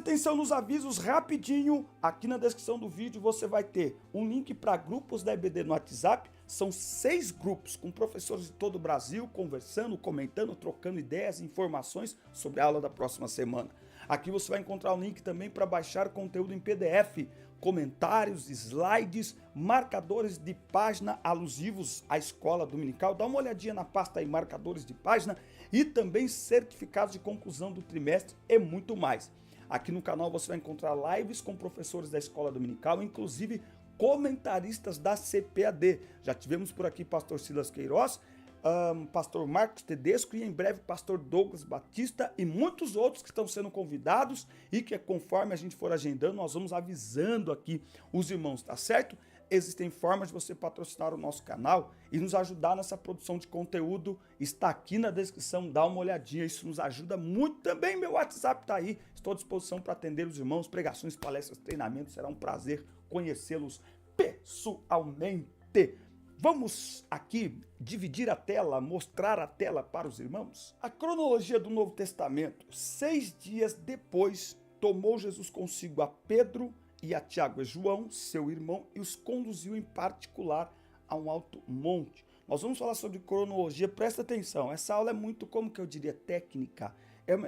atenção nos avisos rapidinho. Aqui na descrição do vídeo você vai ter um link para grupos da EBD no WhatsApp. São 6 grupos com professores de todo o Brasil conversando, comentando, trocando ideias e informações sobre a aula da próxima semana. Aqui você vai encontrar um link também para baixar conteúdo em PDF, comentários, slides, marcadores de página alusivos à escola dominical. Dá uma olhadinha na pasta aí, marcadores de página, e também certificados de conclusão do trimestre e muito mais. Aqui no canal você vai encontrar lives com professores da escola dominical, inclusive comentaristas da CPAD. Já tivemos por aqui pastor Silas Queiroz, pastor Marcos Tedesco e em breve pastor Douglas Batista e muitos outros que estão sendo convidados e que conforme a gente for agendando, nós vamos avisando aqui os irmãos, tá certo? Existem formas de você patrocinar o nosso canal e nos ajudar nessa produção de conteúdo. Está aqui na descrição, dá uma olhadinha, isso nos ajuda muito. Também meu WhatsApp está aí, estou à disposição para atender os irmãos, pregações, palestras, treinamentos, será um prazer conhecê-los pessoalmente. Vamos aqui dividir a tela, mostrar a tela para os irmãos. A cronologia do Novo Testamento, 6 dias depois, tomou Jesus consigo a Pedro e a Tiago e João, seu irmão, e os conduziu em particular a um alto monte. Nós vamos falar sobre cronologia, presta atenção, essa aula é muito, como que eu diria, técnica,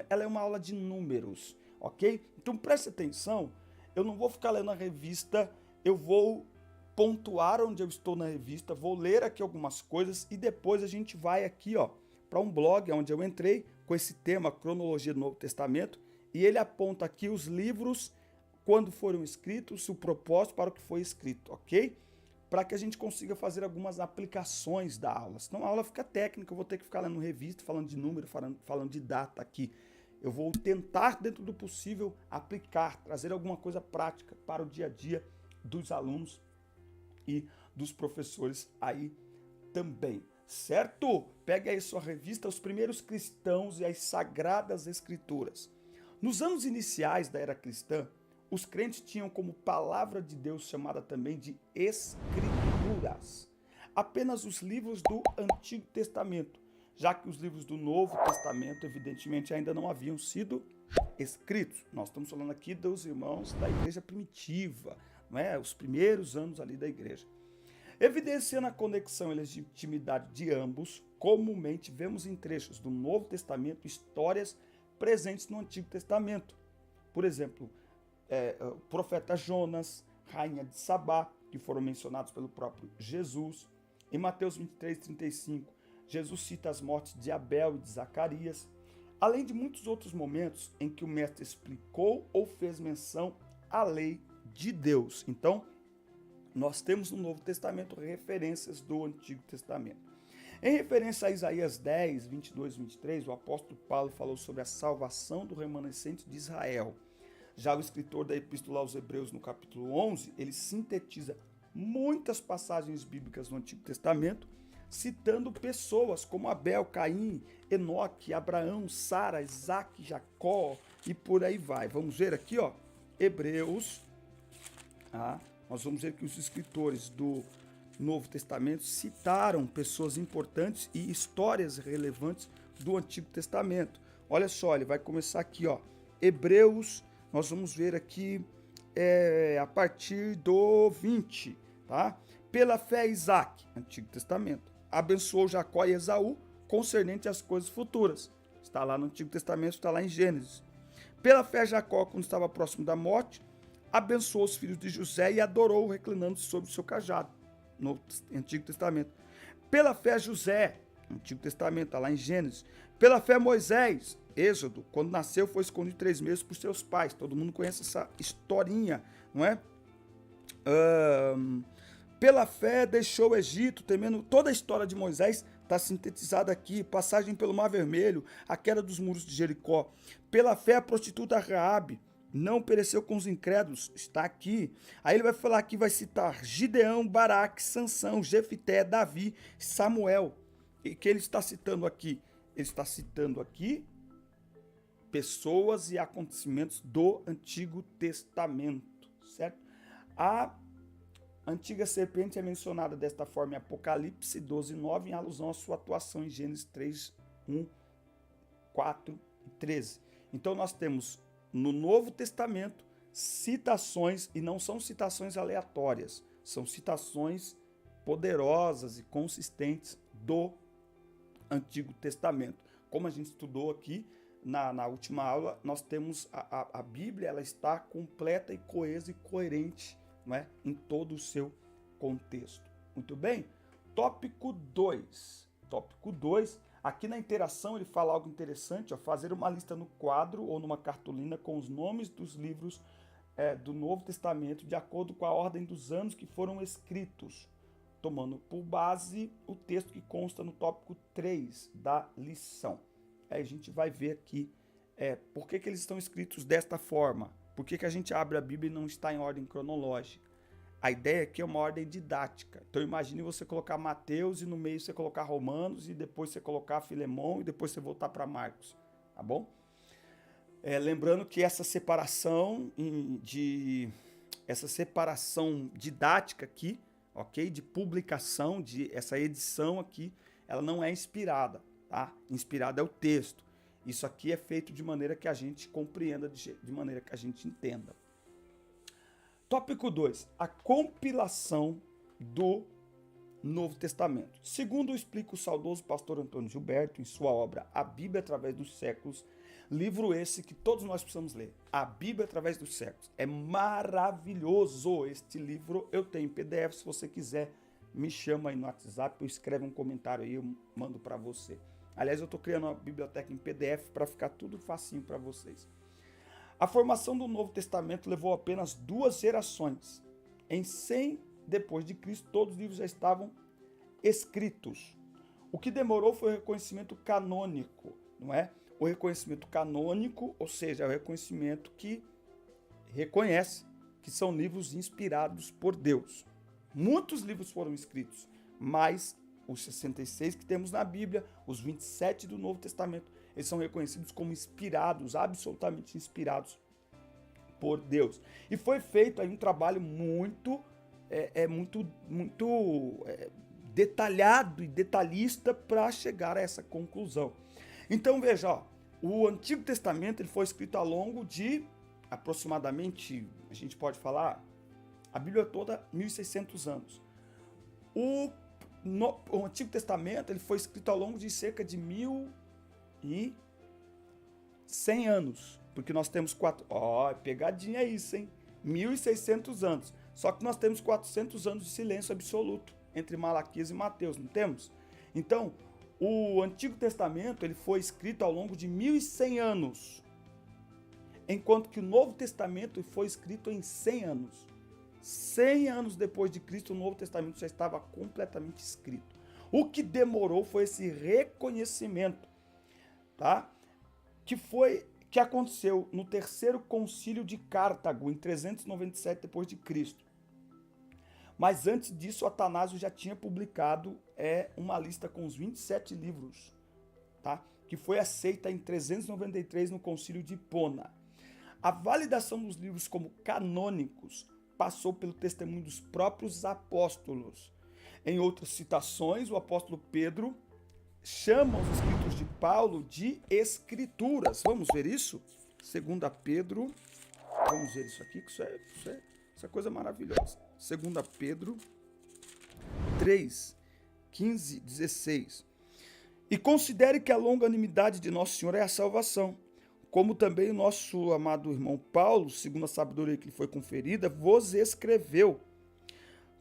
ela é uma aula de números, ok? Então presta atenção, eu não vou ficar lendo a revista, eu vou pontuar onde eu estou na revista, vou ler aqui algumas coisas e depois a gente vai aqui, ó, para um blog onde eu entrei com esse tema, cronologia do Novo Testamento, e ele aponta aqui os livros, quando foram escritos, o propósito para o que foi escrito, ok? Para que a gente consiga fazer algumas aplicações da aula. Senão a aula fica técnica, eu vou ter que ficar lendo revista, falando de número, falando de data aqui. Eu vou tentar, dentro do possível, aplicar, trazer alguma coisa prática para o dia a dia dos alunos e dos professores aí também, certo? Pega aí sua revista, Os Primeiros Cristãos e as Sagradas Escrituras. Nos anos iniciais da era cristã, os crentes tinham como palavra de Deus chamada também de Escrituras apenas os livros do Antigo Testamento, já que os livros do Novo Testamento, evidentemente, ainda não haviam sido escritos. Nós estamos falando aqui dos irmãos da igreja primitiva, não é? Os primeiros anos ali da igreja. Evidenciando a conexão e legitimidade de ambos, comumente vemos em trechos do Novo Testamento histórias presentes no Antigo Testamento. Por exemplo, o profeta Jonas, rainha de Sabá, que foram mencionados pelo próprio Jesus. Em Mateus 23:35, Jesus cita as mortes de Abel e de Zacarias, além de muitos outros momentos em que o mestre explicou ou fez menção à lei de Deus. Então, nós temos no Novo Testamento referências do Antigo Testamento. Em referência a Isaías 10, 22 e 23, o apóstolo Paulo falou sobre a salvação do remanescente de Israel. Já o escritor da Epístola aos Hebreus, no capítulo 11, ele sintetiza muitas passagens bíblicas no Antigo Testamento, citando pessoas como Abel, Caim, Enoque, Abraão, Sara, Isaac, Jacó e por aí vai. Vamos ver aqui, ó, Hebreus, nós vamos ver que os escritores do Novo Testamento citaram pessoas importantes e histórias relevantes do Antigo Testamento. Olha só, ele vai começar aqui, ó, Hebreus. Nós vamos ver aqui a partir do 20, tá? Pela fé, Isaac, Antigo Testamento, abençoou Jacó e Esaú concernente às coisas futuras. Está lá no Antigo Testamento, está lá em Gênesis. Pela fé, Jacó, quando estava próximo da morte, abençoou os filhos de José e adorou, reclinando sobre o seu cajado, no Antigo Testamento. Pela fé, José, Antigo Testamento, está lá em Gênesis. Pela fé, Moisés, Êxodo, quando nasceu, foi escondido 3 meses por seus pais. Todo mundo conhece essa historinha, não é? Pela fé, deixou o Egito, temendo. Toda a história de Moisés está sintetizada aqui. Passagem pelo Mar Vermelho, a queda dos muros de Jericó. Pela fé, a prostituta Raabe não pereceu com os incrédulos, está aqui. Aí ele vai falar aqui, vai citar Gideão, Baraque, Sansão, Jefité, Davi, Samuel. E que ele está citando aqui? Ele está citando aqui pessoas e acontecimentos do Antigo Testamento, certo? A antiga serpente é mencionada desta forma em Apocalipse 12:9, em alusão à sua atuação em Gênesis 3:1, 4 e 13. Então nós temos no Novo Testamento citações, e não são citações aleatórias, são citações poderosas e consistentes do Antigo Testamento. Como a gente estudou aqui na última aula, nós temos a Bíblia, ela está completa e coesa e coerente, não é? Em todo o seu contexto. Muito bem? Tópico 2. Tópico 2, aqui na interação ele fala algo interessante, ó, fazer uma lista no quadro ou numa cartolina com os nomes dos livros do Novo Testamento de acordo com a ordem dos anos que foram escritos, tomando por base o texto que consta no tópico 3 da lição. Aí a gente vai ver aqui por que eles estão escritos desta forma, por que a gente abre a Bíblia e não está em ordem cronológica. A ideia aqui é uma ordem didática. Então imagine você colocar Mateus e no meio você colocar Romanos e depois você colocar Filemão e depois você voltar para Marcos, tá bom? Lembrando que essa separação didática aqui, ok? De publicação, essa edição aqui, ela não é inspirada, tá? Inspirada é o texto. Isso aqui é feito de maneira que a gente compreenda, de maneira que a gente entenda. Tópico 2. A compilação do Novo Testamento. Segundo explica o saudoso pastor Antônio Gilberto em sua obra A Bíblia através dos séculos, livro esse que todos nós precisamos ler, A Bíblia através dos séculos. É maravilhoso este livro, eu tenho em PDF, se você quiser me chama aí no WhatsApp, ou escreve um comentário aí, eu mando para você. Aliás, eu estou criando uma biblioteca em PDF para ficar tudo facinho para vocês. A formação do Novo Testamento levou apenas 2 gerações. Em 100 depois de Cristo, todos os livros já estavam escritos. O que demorou foi o reconhecimento canônico, não é? O reconhecimento canônico, ou seja, é o reconhecimento que reconhece que são livros inspirados por Deus. Muitos livros foram escritos, mas os 66 que temos na Bíblia, os 27 do Novo Testamento, eles são reconhecidos como inspirados, absolutamente inspirados por Deus. E foi feito aí um trabalho muito detalhado e detalhista para chegar a essa conclusão. Então veja, ó, o Antigo Testamento ele foi escrito ao longo de aproximadamente, a gente pode falar, a Bíblia toda 1.600 anos. O Antigo Testamento ele foi escrito ao longo de cerca de 1.100 anos, porque nós temos pegadinha isso, hein? 1.600 anos. Só que nós temos 400 anos de silêncio absoluto entre Malaquias e Mateus, não temos? Então, o Antigo Testamento ele foi escrito ao longo de 1.100 anos, enquanto que o Novo Testamento foi escrito em 100 anos. 100 anos depois de Cristo, o Novo Testamento já estava completamente escrito. O que demorou foi esse reconhecimento, tá? Que aconteceu no terceiro concílio de Cartago, em 397 depois de Cristo. Mas antes disso, Atanásio já tinha publicado uma lista com os 27 livros, tá? Que foi aceita em 393 no concílio de Hipona. A validação dos livros como canônicos passou pelo testemunho dos próprios apóstolos. Em outras citações, o apóstolo Pedro chama os escritos de Paulo de escrituras. Vamos ver isso? 2 Pedro, vamos ver isso aqui, que isso é coisa maravilhosa. 2 Pedro 3, 15, 16. E considere que a longanimidade de Nosso Senhor é a salvação, como também o nosso amado irmão Paulo, segundo a sabedoria que lhe foi conferida, vos escreveu.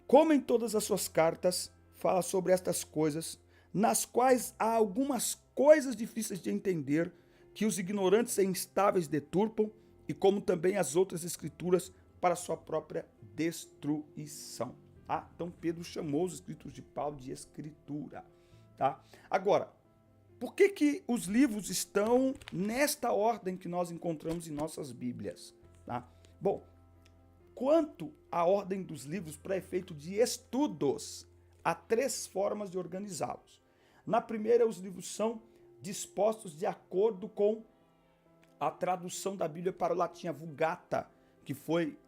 Como em todas as suas cartas, fala sobre estas coisas, nas quais há algumas coisas difíceis de entender, que os ignorantes e instáveis deturpam, e como também as outras escrituras, para sua própria destruição. Tá? Então Pedro chamou os escritos de Paulo de escritura. Tá? Agora, por que os livros estão nesta ordem que nós encontramos em nossas Bíblias? Tá? Bom, quanto à ordem dos livros para efeito de estudos, há 3 formas de organizá-los. Na primeira, os livros são dispostos de acordo com a tradução da Bíblia para o latim, a Vulgata, que foi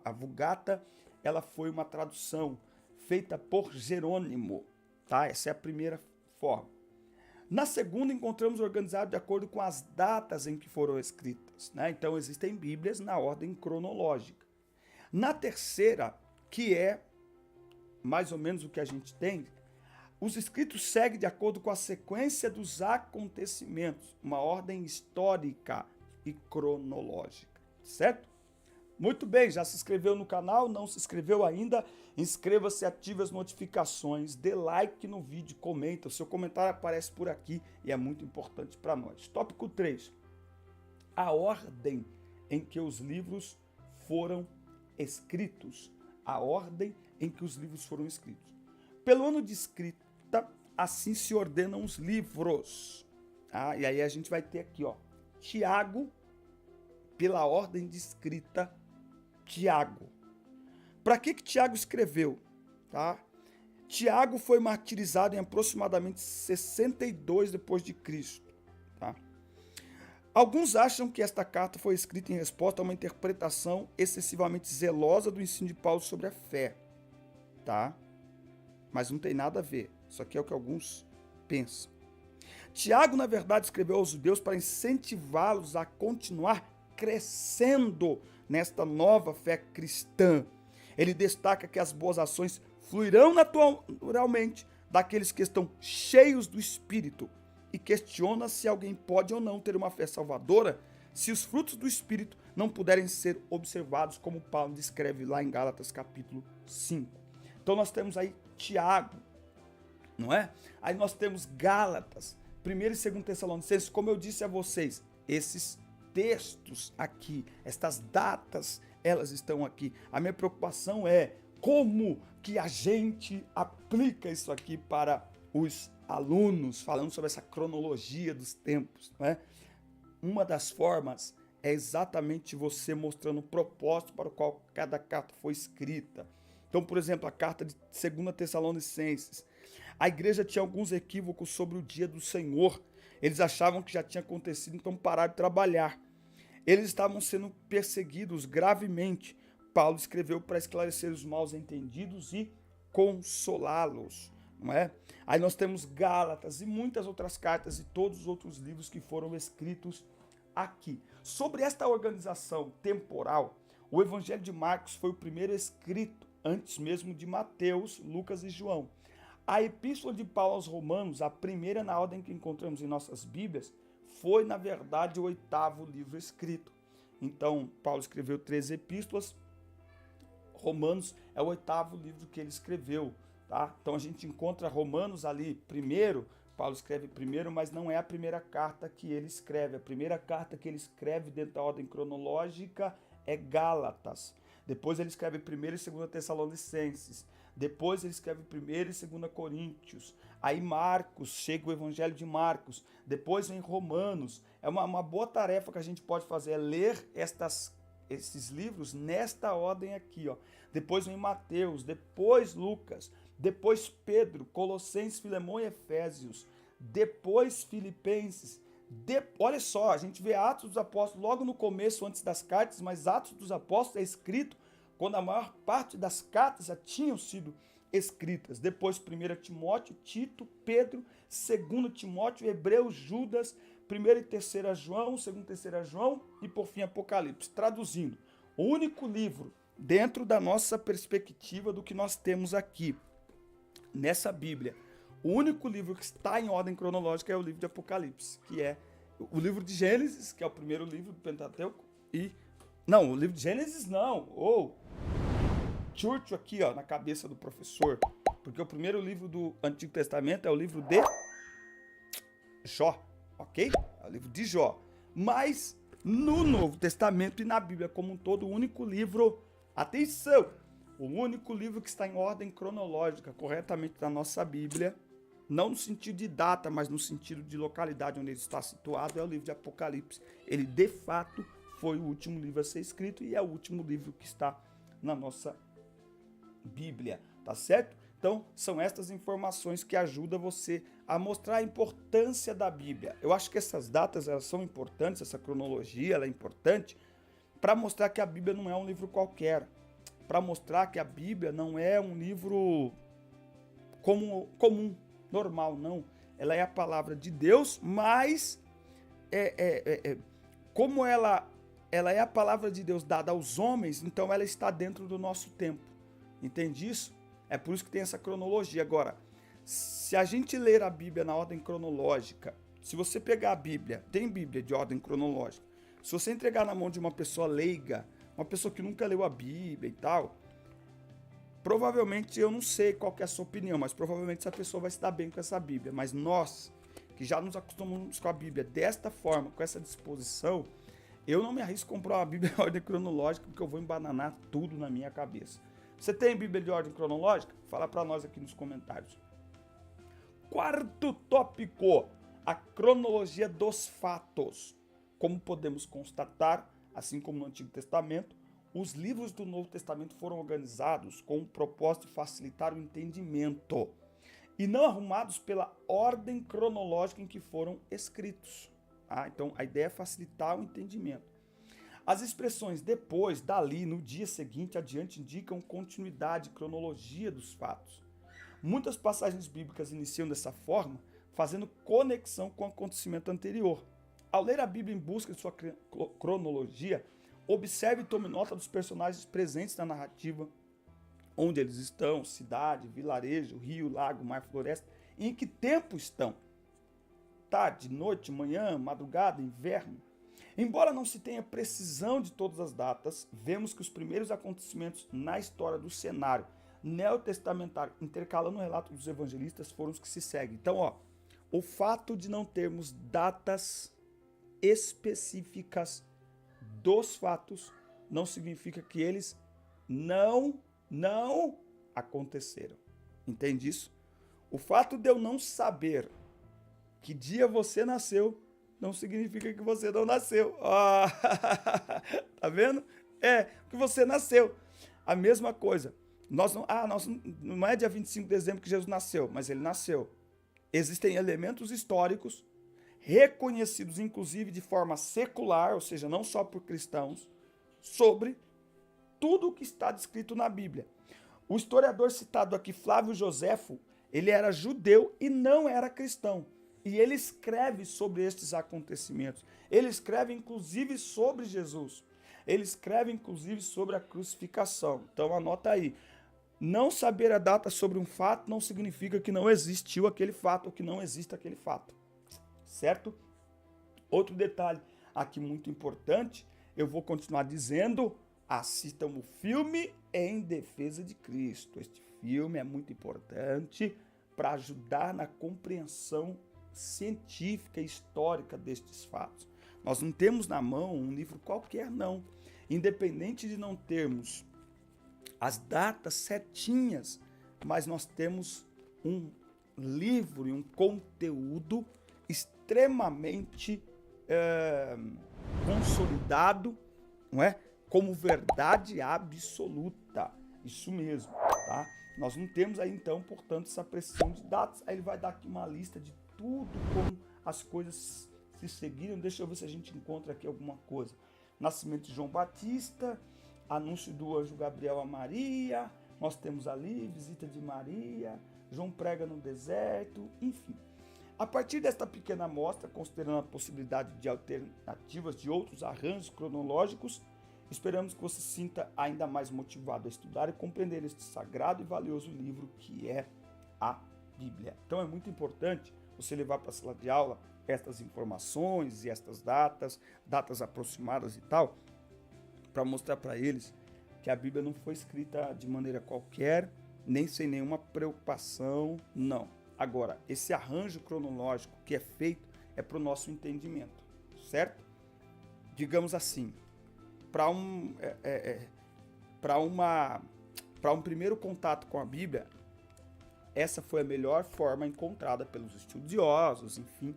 a Vulgata, ela foi uma tradução feita por Jerônimo, tá? Essa é a primeira forma. Na segunda, encontramos organizado de acordo com as datas em que foram escritas, né? Então, existem Bíblias na ordem cronológica. Na terceira, que é mais ou menos o que a gente tem, os escritos seguem de acordo com a sequência dos acontecimentos, uma ordem histórica e cronológica, certo? Muito bem, já se inscreveu no canal? Não se inscreveu ainda? Inscreva-se, ative as notificações, dê like no vídeo, comenta. O seu comentário aparece por aqui e é muito importante para nós. Tópico 3. A ordem em que os livros foram escritos. A ordem em que os livros foram escritos. Pelo ano de escrita, assim se ordenam os livros. E aí a gente vai ter aqui, ó, Tiago, pela ordem de escrita, Tiago. Para que Tiago escreveu? Tá? Tiago foi martirizado em aproximadamente 62 depois de Cristo. Tá? Alguns acham que esta carta foi escrita em resposta a uma interpretação excessivamente zelosa do ensino de Paulo sobre a fé. Tá? Mas não tem nada a ver. Isso aqui é o que alguns pensam. Tiago, na verdade, escreveu aos judeus para incentivá-los a continuar crescendo nesta nova fé cristã. Ele destaca que as boas ações fluirão naturalmente daqueles que estão cheios do Espírito e questiona se alguém pode ou não ter uma fé salvadora se os frutos do Espírito não puderem ser observados, como Paulo descreve lá em Gálatas capítulo 5. Então nós temos aí Tiago, não é? Aí nós temos Gálatas, 1 e 2 Tessalonicenses, como eu disse a vocês, esses textos aqui, estas datas, elas estão aqui. A minha preocupação é como que a gente aplica isso aqui para os alunos, falando sobre essa cronologia dos tempos, não é? Uma das formas é exatamente você mostrando o propósito para o qual cada carta foi escrita. Então, por exemplo, a carta de 2 Tessalonicenses. A igreja tinha alguns equívocos sobre o dia do Senhor. Eles achavam que já tinha acontecido, então pararam de trabalhar. Eles estavam sendo perseguidos gravemente. Paulo escreveu para esclarecer os mal entendidos e consolá-los, não é? Aí nós temos Gálatas e muitas outras cartas e todos os outros livros que foram escritos aqui. Sobre esta organização temporal, o Evangelho de Marcos foi o primeiro escrito, antes mesmo de Mateus, Lucas e João. A Epístola de Paulo aos Romanos, a primeira na ordem que encontramos em nossas Bíblias, foi, na verdade, o 8º livro escrito. Então, Paulo escreveu 13 epístolas, Romanos é o 8º livro que ele escreveu. Tá? Então, a gente encontra Romanos ali primeiro, Paulo escreve primeiro, mas não é a primeira carta que ele escreve. A primeira carta que ele escreve dentro da ordem cronológica é Gálatas. Depois ele escreve 1 e 2 Tessalonicenses. Depois ele escreve 1 e 2 Coríntios. Aí Marcos, chega o Evangelho de Marcos. Depois vem Romanos. É uma boa tarefa que a gente pode fazer, é ler esses livros nesta ordem aqui. Ó. Depois vem Mateus, depois Lucas, depois Pedro, Colossenses, Filemão e Efésios. Depois Filipenses. Olha só, a gente vê Atos dos Apóstolos logo no começo, antes das cartas, mas Atos dos Apóstolos é escrito quando a maior parte das cartas já tinham sido escritas. Depois 1 Timóteo, Tito, Pedro, 2 Timóteo, Hebreus, Judas, 1 e 3 João, 2 e 3 João e por fim Apocalipse. Traduzindo, o único livro dentro da nossa perspectiva do que nós temos aqui nessa Bíblia, o único livro que está em ordem cronológica é o livro de Apocalipse, que é o livro de Gênesis, que é o primeiro livro do Pentateuco, Não, o livro de Gênesis não, churcho aqui, ó, na cabeça do professor, porque o primeiro livro do Antigo Testamento é o livro de Jó, ok? É o livro de Jó. Mas no Novo Testamento e na Bíblia como um todo, o único livro, atenção, o único livro que está em ordem cronológica corretamente na nossa Bíblia, não no sentido de data, mas no sentido de localidade onde ele está situado, é o livro de Apocalipse. Ele, de fato, foi o último livro a ser escrito e é o último livro que está na nossa Bíblia, tá certo? Então, são estas informações que ajudam você a mostrar a importância da Bíblia. Eu acho que essas datas, elas são importantes, essa cronologia, ela é importante para mostrar que a Bíblia não é um livro qualquer, para mostrar que a Bíblia não é um livro comum, normal, não. ela é a palavra de Deus, mas como ela é a palavra de Deus dada aos homens, então ela está dentro do nosso tempo. Entende isso? É por isso que tem essa cronologia. Agora, se a gente ler a Bíblia na ordem cronológica, se você pegar a Bíblia, tem Bíblia de ordem cronológica, se você entregar na mão de uma pessoa leiga, uma pessoa que nunca leu a Bíblia e tal, provavelmente, eu não sei qual que é a sua opinião, mas provavelmente essa pessoa vai se dar bem com essa Bíblia. Mas nós, que já nos acostumamos com a Bíblia desta forma, com essa disposição, eu não me arrisco a comprar uma Bíblia em ordem cronológica, porque eu vou embananar tudo na minha cabeça. Você tem Bíblia de ordem cronológica? Fala para nós aqui nos comentários. Quarto tópico, a cronologia dos fatos. Como podemos constatar, assim como no Antigo Testamento, os livros do Novo Testamento foram organizados com o propósito de facilitar o entendimento e não arrumados pela ordem cronológica em que foram escritos. Então, a ideia é facilitar o entendimento. As expressões depois, dali, no dia seguinte, adiante, indicam continuidade, cronologia dos fatos. Muitas passagens bíblicas iniciam dessa forma, fazendo conexão com o acontecimento anterior. Ao ler a Bíblia em busca de sua cronologia, observe e tome nota dos personagens presentes na narrativa, onde eles estão, cidade, vilarejo, rio, lago, mar, floresta, e em que tempo estão. Tarde, noite, manhã, madrugada, inverno. Embora não se tenha precisão de todas as datas, vemos que os primeiros acontecimentos na história do cenário neotestamentário, intercalando o relato dos evangelistas, foram os que se seguem. Então, o fato de não termos datas específicas dos fatos não significa que eles não aconteceram. Entende isso? O fato de eu não saber que dia você nasceu não significa que você não nasceu. Tá vendo? Que você nasceu. A mesma coisa. Não é dia 25 de dezembro que Jesus nasceu, mas ele nasceu. Existem elementos históricos reconhecidos, inclusive de forma secular, ou seja, não só por cristãos, sobre tudo o que está descrito na Bíblia. O historiador citado aqui, Flávio Joséfo, ele era judeu e não era cristão. E ele escreve sobre estes acontecimentos. Ele escreve, inclusive, sobre Jesus. Ele escreve, inclusive, sobre a crucificação. Então, anota aí. Não saber a data sobre um fato não significa que não existiu aquele fato ou que não existe aquele fato. Certo? Outro detalhe aqui muito importante, eu vou continuar dizendo, assistam o filme Em Defesa de Cristo. Este filme é muito importante para ajudar na compreensão científica e histórica destes fatos. Nós não temos na mão um livro qualquer, não. Independente de não termos as datas certinhas, mas nós temos um livro e um conteúdo extremamente consolidado, não é? Como verdade absoluta. Isso mesmo, tá? Nós não temos aí, então, portanto, essa precisão de datas. Aí ele vai dar aqui uma lista de tudo, como as coisas se seguiram. Deixa eu ver se a gente encontra aqui alguma coisa. Nascimento de João Batista, anúncio do anjo Gabriel a Maria, nós temos ali visita de Maria, João prega no deserto, enfim. A partir desta pequena amostra, considerando a possibilidade de alternativas de outros arranjos cronológicos, esperamos que você se sinta ainda mais motivado a estudar e compreender este sagrado e valioso livro que é a Bíblia. Então é muito importante você levar para a sala de aula estas informações e estas datas aproximadas e tal, para mostrar para eles que a Bíblia não foi escrita de maneira qualquer, nem sem nenhuma preocupação, não. Agora, esse arranjo cronológico que é feito é para o nosso entendimento, certo? Digamos assim, para um primeiro contato com a Bíblia, essa foi a melhor forma encontrada pelos estudiosos, enfim,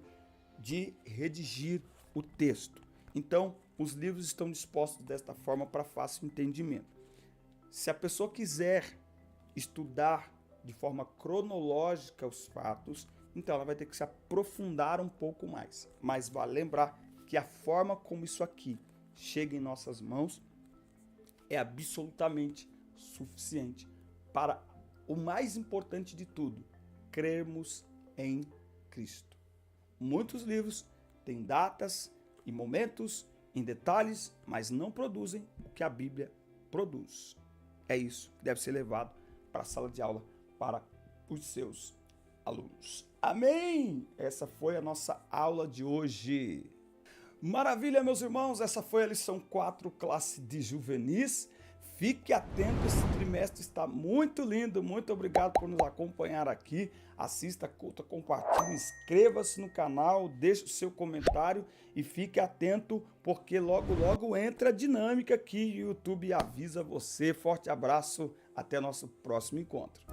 de redigir o texto. Então, os livros estão dispostos desta forma para fácil entendimento. Se a pessoa quiser estudar de forma cronológica os fatos, então ela vai ter que se aprofundar um pouco mais. Mas vale lembrar que a forma como isso aqui chega em nossas mãos é absolutamente suficiente para o mais importante de tudo, crermos em Cristo. Muitos livros têm datas e momentos em detalhes, mas não produzem o que a Bíblia produz. É isso que deve ser levado para a sala de aula para os seus alunos. Amém? Essa foi a nossa aula de hoje. Maravilha, meus irmãos, essa foi a lição 4, classe de juvenis. Fique atento, esse trimestre está muito lindo. Muito obrigado por nos acompanhar aqui. Assista, curta, compartilhe, inscreva-se no canal, deixe o seu comentário e fique atento, porque logo, logo entra a dinâmica que o YouTube avisa você. Forte abraço, até nosso próximo encontro.